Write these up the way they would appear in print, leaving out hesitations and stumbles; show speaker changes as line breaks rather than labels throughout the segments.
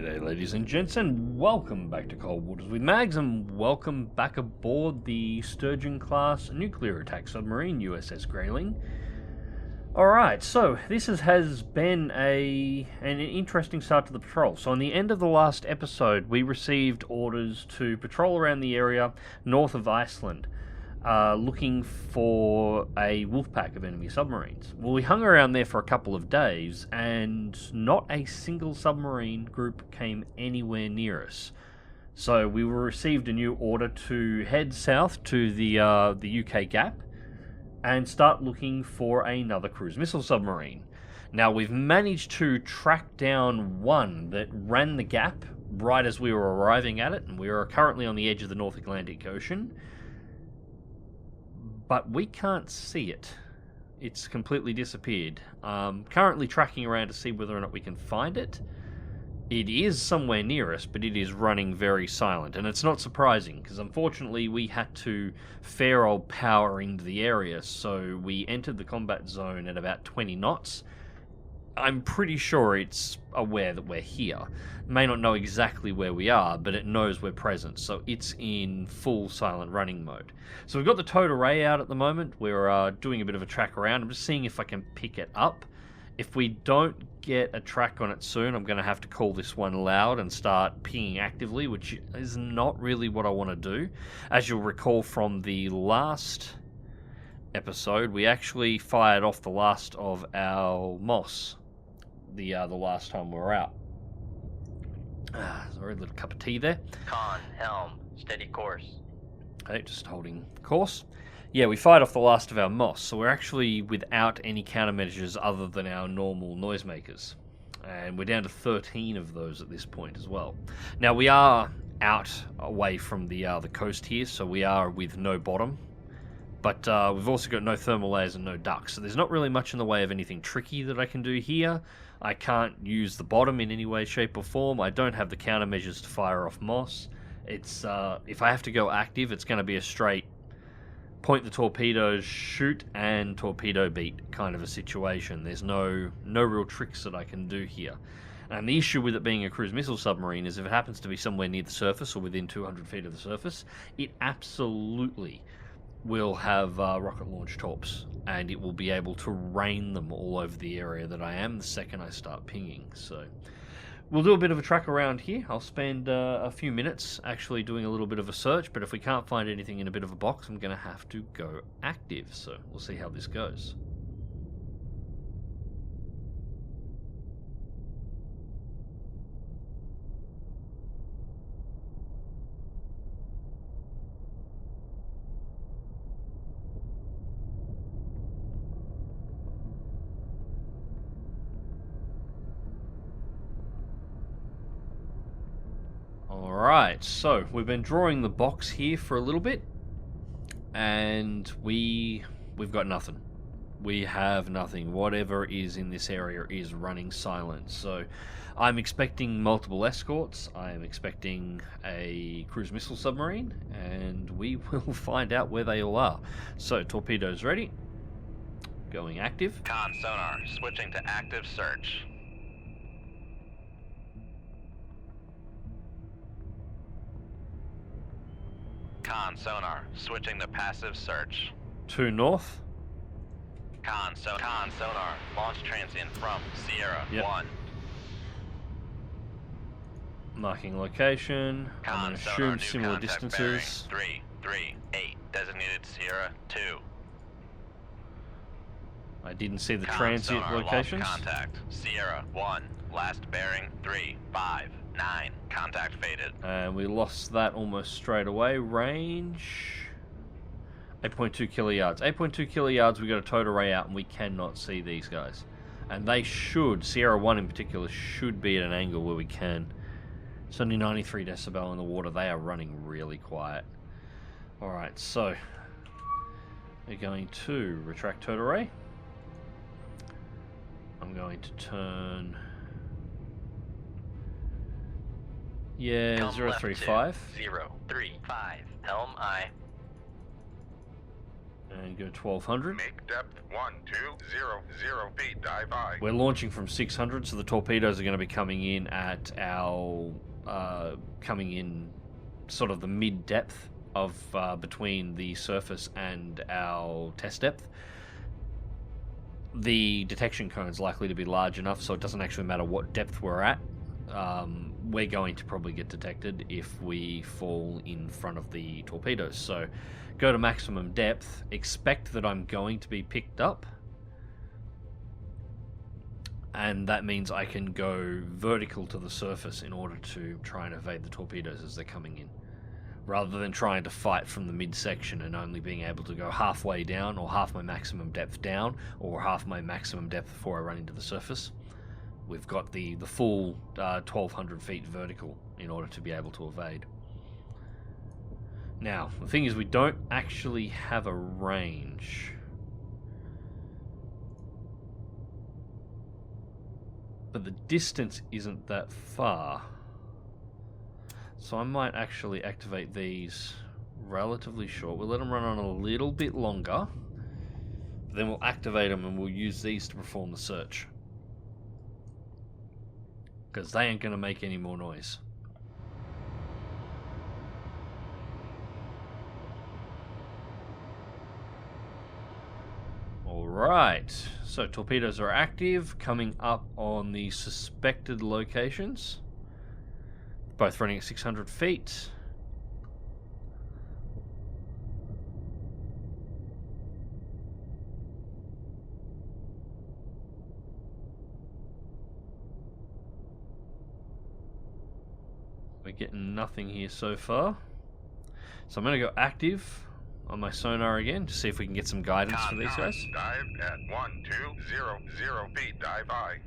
G'day ladies and gents, and welcome back to Cold Waters with Mags, and welcome back aboard the Sturgeon-class nuclear attack submarine USS Grayling. Alright, so this has been an interesting start to the patrol. So on the end of the last episode, we received orders to patrol around the area north of Iceland, looking for a wolf pack of enemy submarines. Well, we hung around there for a couple of days, and not a single submarine group came anywhere near us. So we received a new order to head south to the UK Gap and start looking for another cruise missile submarine. Now, we've managed to track down one that ran the gap right as we were arriving at it, and we are currently on the edge of the North Atlantic Ocean. But we can't see it. It's completely disappeared. Currently tracking around to see whether or not we can find it. It is somewhere near us, but it is running very silent. And it's not surprising, because unfortunately we had to fair old power into the area, so we entered the combat zone at about 20 knots. I'm pretty sure it's aware that we're here. May not know exactly where we are, but it knows we're present, so it's in full silent running mode. So we've got the towed array out at the moment. We're doing a bit of a track around. I'm just seeing if I can pick it up. If we don't get a track on it soon, I'm going to have to call this one loud and start pinging actively, which is not really what I want to do. As you'll recall from the last episode, we actually fired off the last of our moss the last time we were out. Sorry, a little cup of tea there.
Con, helm, steady course.
Okay, just holding course. Yeah, we fired off the last of our moss, so we're actually without any countermeasures other than our normal noisemakers. And we're down to 13 of those at this point as well. Now, we are out away from the coast here, so we are with no bottom. But we've also got no thermal layers and no ducts, so there's not really much in the way of anything tricky that I can do here. I can't use the bottom in any way, shape or form. I don't have the countermeasures to fire off moss. It's if I have to go active, it's going to be a straight point the torpedoes, shoot, and torpedo beat kind of a situation. There's no real tricks that I can do here. And the issue with it being a cruise missile submarine is if it happens to be somewhere near the surface or within 200 feet of the surface, it absolutely will have rocket launch torps, and it will be able to rain them all over the area that I am the second I start pinging. So we'll do a bit of a track around here. I'll spend a few minutes actually doing a little bit of a search, but if we can't find anything in a bit of a box, I'm going to have to go active. So we'll see how this goes. Alright, so we've been drawing the box here for a little bit, and we've got nothing. We have nothing. Whatever is in this area is running silent. So I'm expecting multiple escorts. I'm expecting a cruise missile submarine, and we will find out where they all are. So torpedoes ready. Going active.
Con sonar, switching to active search. Con sonar, switching to passive search.
To north.
Con sonar, launch transient from Sierra 1.
Marking location. I'm going to assume similar
bearing,
distances.
338, designated Sierra 2.
I didn't see the
Con
transient
sonar,
locations.
lost contact, Sierra 1, last bearing 359, contact faded.
And we lost that almost straight away. Range 8.2 kiloyards. 8.2 kiloyards, we got a towed array out and we cannot see these guys. And they should, Sierra 1 in particular, should be at an angle where we can. It's only 93 decibel in the water. They are running really quiet. Alright, so we're going to retract towed array. I'm going to turn... Yeah,
Come
035.
035, helm I.
And go 1200.
Make depth 1200 feet, dive I.
We're launching from 600, so the torpedoes are going to be coming in at our coming in sort of the mid depth of between the surface and our test depth. The detection cone is likely to be large enough, so it doesn't actually matter what depth we're at. We're going to probably get detected if we fall in front of the torpedoes. So go to maximum depth, expect that I'm going to be picked up, and that means I can go vertical to the surface in order to try and evade the torpedoes as they're coming in, rather than trying to fight from the midsection and only being able to go halfway down, or half my maximum depth down, or half my maximum depth before I run into the surface. We've got the full 1200 feet vertical in order to be able to evade. Now, the thing is, we don't actually have a range. But the distance isn't that far. So I might actually activate these relatively short. We'll let them run on a little bit longer. Then we'll activate them and we'll use these to perform the search. Because they ain't going to make any more noise. Alright, so torpedoes are active, coming up on the suspected locations. Both running at 600 feet. We're getting nothing here so far. So I'm going to go active on my sonar again to see if we can get some guidance for these guys.
Dive at 1200 feet, dive I.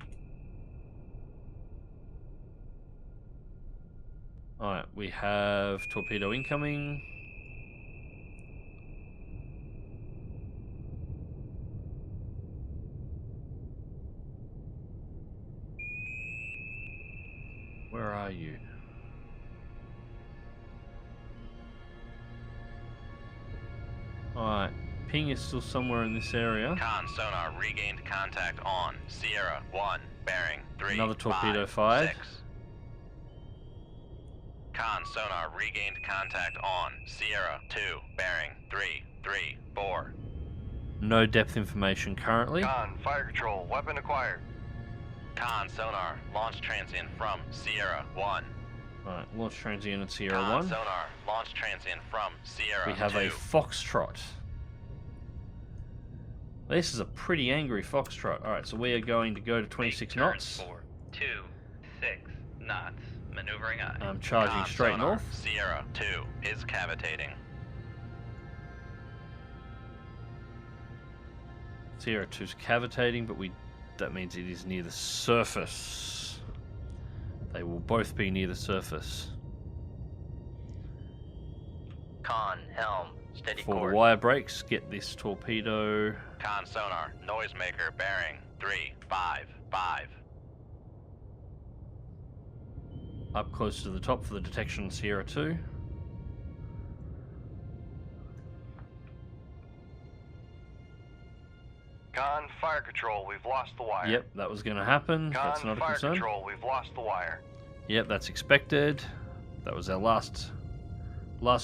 Alright, we have torpedo incoming. Where are you? Alright, ping is still somewhere in this area.
Con sonar regained contact on Sierra 1, bearing 3,
Another torpedo
5,
fired.
6. Con sonar regained contact on Sierra 2, bearing 3, 3, 4.
No depth information currently.
Con, fire control, weapon acquired.
Con sonar launch transient from Sierra 1.
Alright, launch transient at Sierra
Con
1.
sonar launch transient from Sierra
We have
2.
a Foxtrot. This is a pretty angry Foxtrot. Alright, so we are going to go to 26 knots.
2, 6 knots. Maneuvering I.
I'm charging
Con
straight
sonar,
north.
Sierra 2 is cavitating.
Sierra 2's cavitating, but that means it is near the surface. They will both be near the surface.
Con, helm, steady
For the
course.
wire brakes, get this torpedo.
Con sonar noisemaker bearing 3, 5, 5.
Up close to the top for the detection of Sierra 2.
Con, fire control, we've lost the wire.
Yep, that was going to happen. That's
Con,
not a
fire
concern.
control, we've lost the wire.
Yep, that's expected. That was our last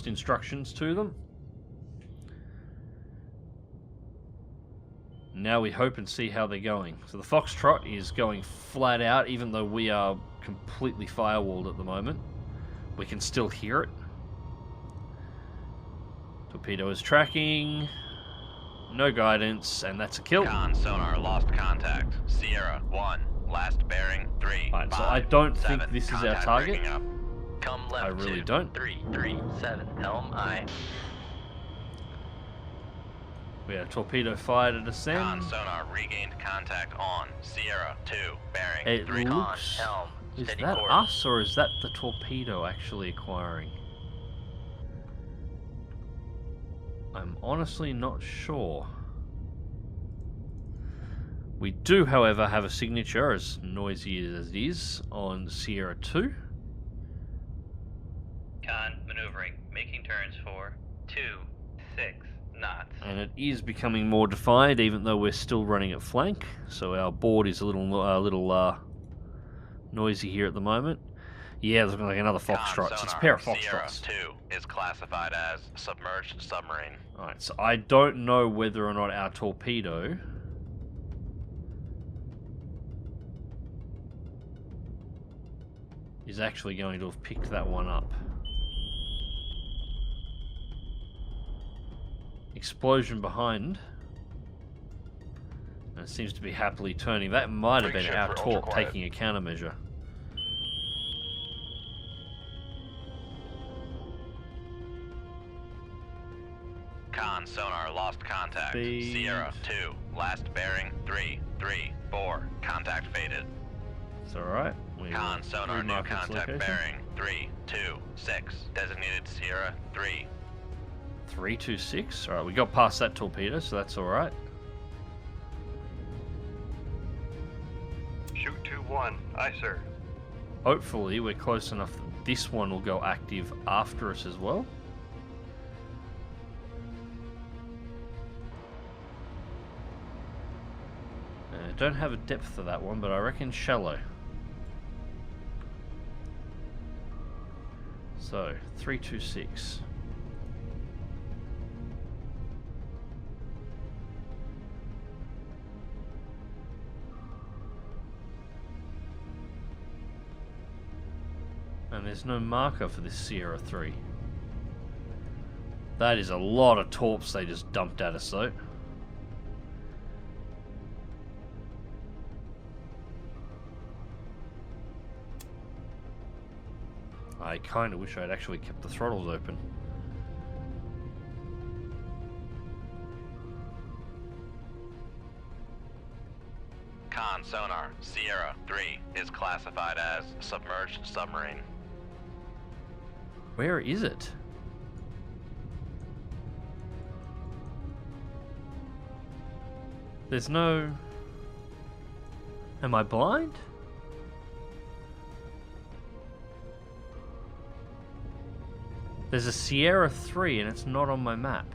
instructions to them. Now we hope and see how they're going. So the Foxtrot is going flat out, even though we are completely firewalled at the moment. We can still hear it. Torpedo is tracking. No guidance, and that's a kill.
Con sonar lost contact. Sierra 1, last bearing 3,
Alright,
5,
so I don't
7.
think this is our
Contact
target.
breaking up.
Come left.
I really
2,
don't.
3, 3, 7. Helm I.
We have torpedo fired at us then.
Con sonar regained contact on Sierra 2, bearing
It
3.
Con,
looks...
helm,
Is
steady
that
course.
us, or is that the torpedo actually acquiring? I'm honestly not sure. We do, however, have a signature, as noisy as it is, on Sierra 2.
Con, maneuvering, making turns for 2, 6 knots.
And it is becoming more defined, even though we're still running at flank. So our board is a little noisy here at the moment. Yeah, there's like another Foxtrot. So it's a pair of Foxtrots.
Sierra II is classified as submerged submarine.
Alright, so I don't know whether or not our torpedo is actually going to have picked that one up. Explosion behind. And it seems to be happily turning. That might have been
Ship
our
for
torp
ultra-quiet.
taking a countermeasure.
Con sonar lost contact.
Speed.
Sierra 2, last bearing 334. Contact faded.
It's alright. We
Con
will
sonar new
remark its
contact
location.
bearing 326. Designated Sierra 3.
326. Alright, we got past that torpedo, so that's alright.
Shoot 2-1. Aye, sir.
Hopefully we're close enough that this one will go active after us as well. Don't have a depth for that one, but I reckon shallow. So, 326. And there's no marker for this Sierra 3. That is a lot of torps they just dumped at us though. I kind of wish I'd actually kept the throttles open.
Con sonar Sierra 3 is classified as submerged submarine.
Where is it? There's no... Am I blind? There's a Sierra 3 and it's not on my map.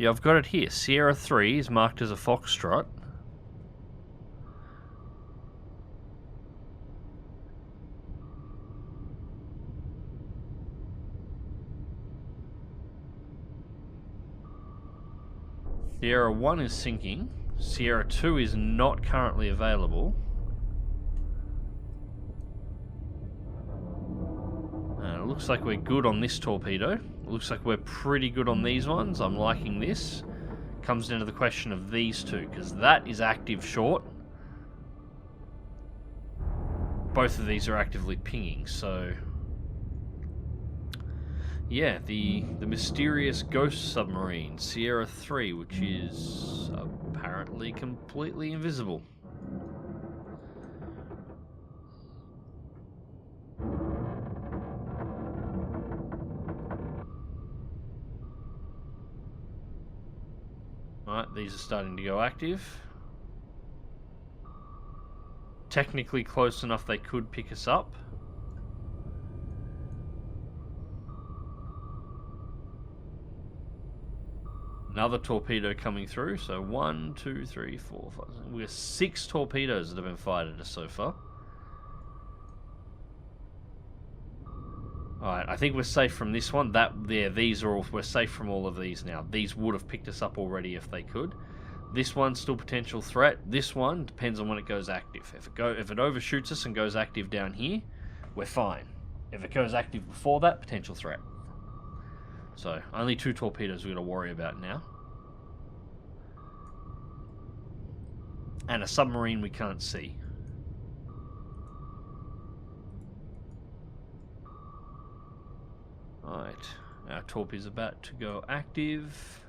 Yeah, I've got it here. Sierra 3 is marked as a Foxtrot. Sierra 1 is sinking. Sierra 2 is not currently available. It looks like we're good on this torpedo. Looks like we're pretty good on these ones. I'm liking this. Comes down to the question of these two, because that is active short. Both of these are actively pinging, so... Yeah, the mysterious ghost submarine, Sierra 3, which is apparently completely invisible. Alright, these are starting to go active. Technically close enough they could pick us up. Another torpedo coming through, so 1, 2, 3, 4, 5. We have 6 torpedoes that have been fired at us so far. Alright, I think we're safe from this one. These are all, we're safe from all of these now. These would have picked us up already if they could. This one's still potential threat. This one depends on when it goes active. If it overshoots us and goes active down here, we're fine. If it goes active before that, potential threat. So, only 2 torpedoes we've got to worry about now. And a submarine we can't see. Alright, our torp is about to go active.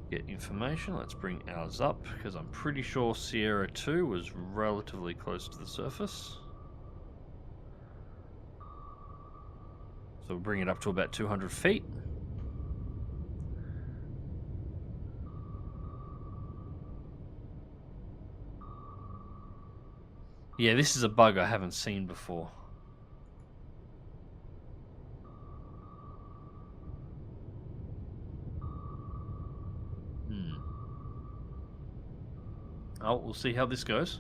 get information. Let's bring ours up, because I'm pretty sure Sierra II was relatively close to the surface. So we'll bring it up to about 200 feet. Yeah, this is a bug I haven't seen before. Oh, we'll see how this goes.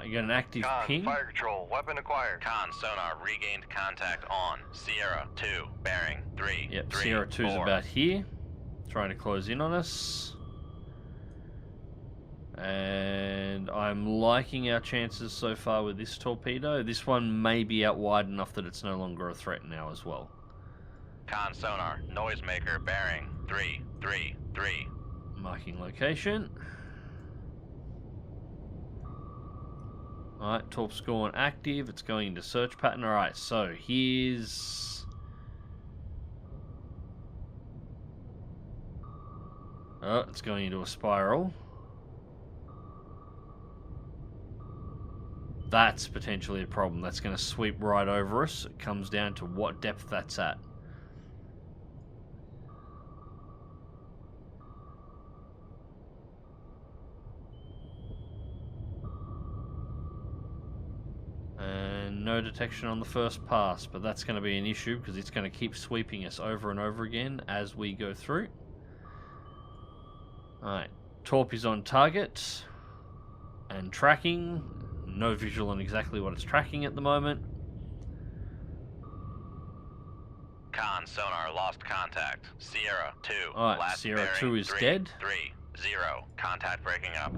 You got an active
Con,
ping.
fire control, weapon acquired.
Con, sonar, regained contact on. Sierra 2, bearing 3,
Yep,
3,
Sierra 2's
4.
about here. Trying to close in on us. And I'm liking our chances so far with this torpedo. This one may be out wide enough that it's no longer a threat now as well.
Con, sonar, noisemaker, bearing 3, 3, 3.
Marking location. Alright, torp's gone active. It's going into search pattern. Alright, so here's... Oh, it's going into a spiral. That's potentially a problem. That's going to sweep right over us. It comes down to what depth that's at. And no detection on the first pass, but that's going to be an issue because it's going to keep sweeping us over and over again as we go through. Alright, torp is on target and tracking. No visual on exactly what it's tracking at the moment.
Con, sonar, lost contact. Sierra 2,
Alright,
last
Sierra
bearing
2 is
3,
dead.
3, 0. Contact breaking up.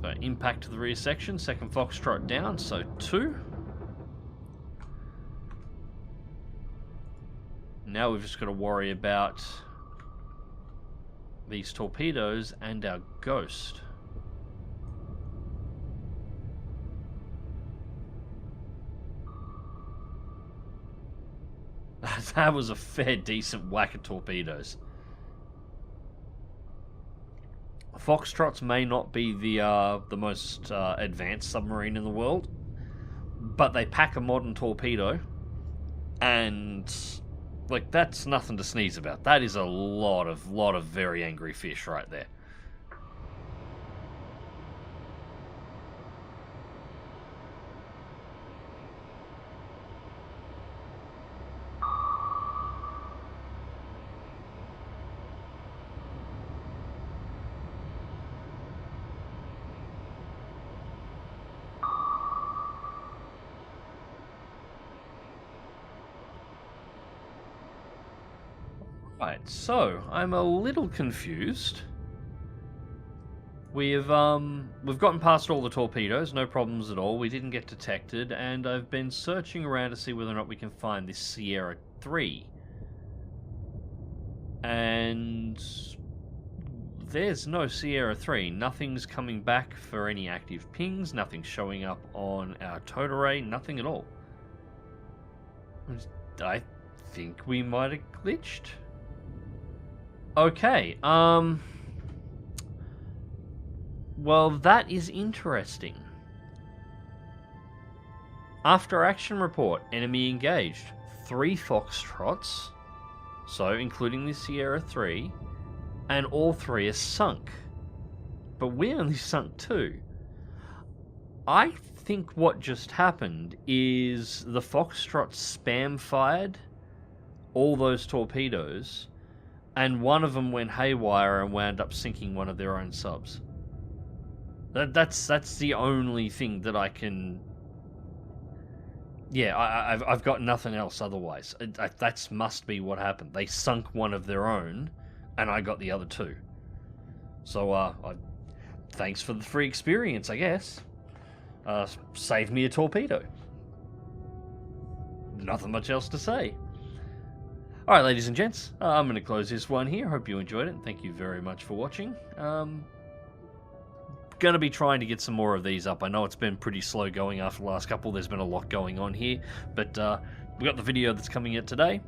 So impact to the rear section, second Foxtrot down, so 2. Now we've just got to worry about these torpedoes and our ghost. That was a fair decent whack of torpedoes. Foxtrots may not be the most advanced submarine in the world, but they pack a modern torpedo, and like that's nothing to sneeze about. That is a lot of very angry fish right there. Right, so I'm a little confused. We've gotten past all the torpedoes, no problems at all. We didn't get detected, and I've been searching around to see whether or not we can find this Sierra 3. And there's no Sierra 3. Nothing's coming back for any active pings, nothing's showing up on our towed array, nothing at all. I think we might have glitched. Okay, well, that is interesting. After action report, enemy engaged. 3 Foxtrots, so including the Sierra 3, and all 3 are sunk. But we only sunk 2. I think what just happened is the Foxtrot spam fired all those torpedoes, and one of them went haywire and wound up sinking one of their own subs. That's the only thing that I can... Yeah, I've got nothing else otherwise. That must be what happened. They sunk one of their own, and I got the other 2. So, thanks for the free experience, I guess. Saved me a torpedo. Nothing much else to say. Alright, ladies and gents, I'm going to close this one here. Hope you enjoyed it, and thank you very much for watching. Going to be trying to get some more of these up. I know it's been pretty slow going after the last couple. There's been a lot going on here, but we got the video that's coming out today.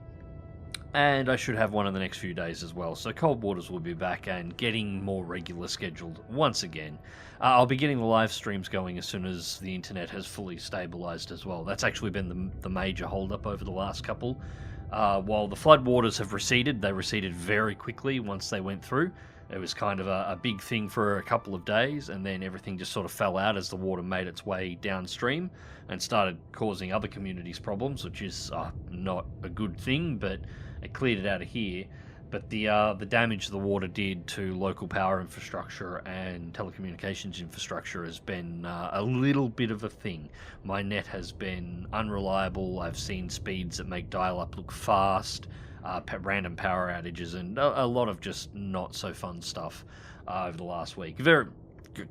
and I should have one in the next few days as well. So Cold Waters will be back and getting more regular scheduled once again. I'll be getting the live streams going as soon as the internet has fully stabilized as well. That's actually been the major holdup over the last couple. While the floodwaters have receded, they receded very quickly once they went through. It was kind of a big thing for a couple of days, and then everything just sort of fell out as the water made its way downstream and started causing other communities problems, which is not a good thing, but it cleared it out of here. But the damage the water did to local power infrastructure and telecommunications infrastructure has been a little bit of a thing. My net has been unreliable. I've seen speeds that make dial-up look fast, random power outages, and a lot of just not so fun stuff over the last week.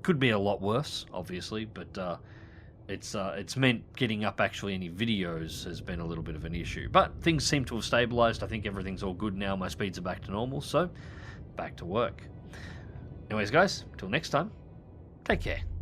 Could be a lot worse, obviously, but it's meant getting up actually any videos has been a little bit of an issue. But things seem to have stabilized. I think everything's all good now. My speeds are back to normal, so back to work. Anyways, guys, until next time, take care.